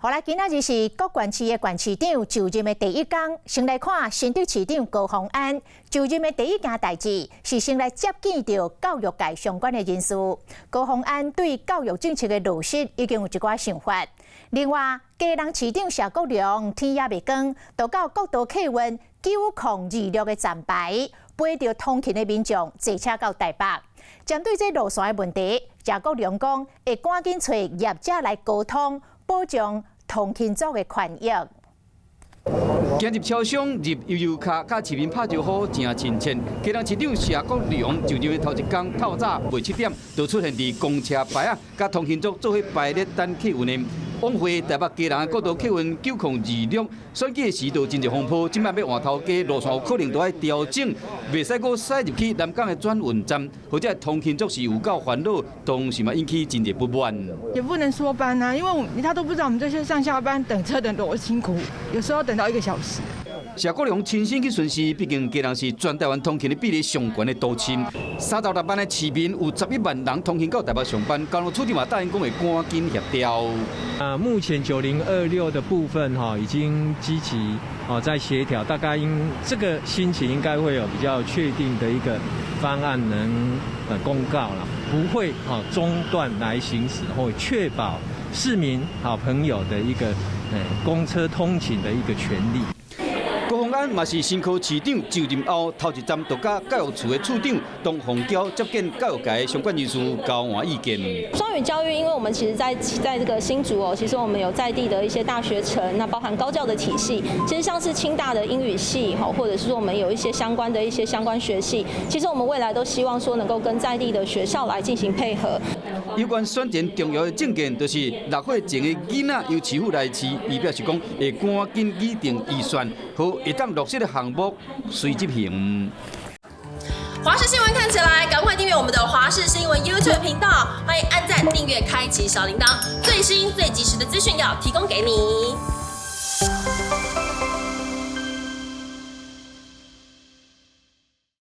好啦，今仔日是各县市的县市长就任的第一天，先来看新竹市长高虹安就任的第一件代志，是先来接见到教育界相关的人士。高虹安对教育政策的落实已经有一寡想法。另外，嘉南市长谢国良天也未光，就到国道客运9026的站牌，陪着通勤的民众坐车到台北。针对这路线的问题，谢国良讲会赶紧找业者来沟通，保障通勤族的权益。进入超商入悠悠卡，甲市民拍招呼，真亲切。嘉南市长谢国良就任头一天透早8-7点，就出现伫公车牌啊，甲通勤族做伙排列等客运的。往回台北嘉南国道客运9026，选举时就真侪风波，今摆要换头家，路线有可能都要调整，袂使阁驶入去南港的转运站，或者通勤族是有够烦恼，同时嘛引起真侪不满。也不能缩班啊，因为他都不知道我们这些上下班等车等多辛苦，有时候等到1个小时。谢国良亲身去巡视，毕竟嘉南是全台湾通勤的比例上悬的都市，316班的市民有11万人通勤到台北上班，交通处长嘛答应讲会赶紧协调。目前9026的部分已经积极在协调，大概这个星期应该会有比较确定的一个方案能公告了，不会中断来行驶，会确保市民好朋友的一个公车通勤的一个权利。高虹安嘛是新科市长就任后头一站，就甲教育处的处长董宏娇接见教育界的相关人士，交换意见。双语教育，因为我们其实在这个新竹其实我们有在地的一些大学城，那包含高教的体系，其实像是清大的英语系或者是说我们有一些相关学系，其实我们未来都希望说能够跟在地的学校来进行配合。有关选前重要的证件，就是6岁前的囡仔由市府来饲，伊表示讲会赶紧拟定预算，和会当落实的项目随执行。华视新闻看起来，赶快订阅我们的华视新闻 YouTube 频道，欢迎按赞、订阅、开启小铃铛，最新最及时的资讯要提供给你。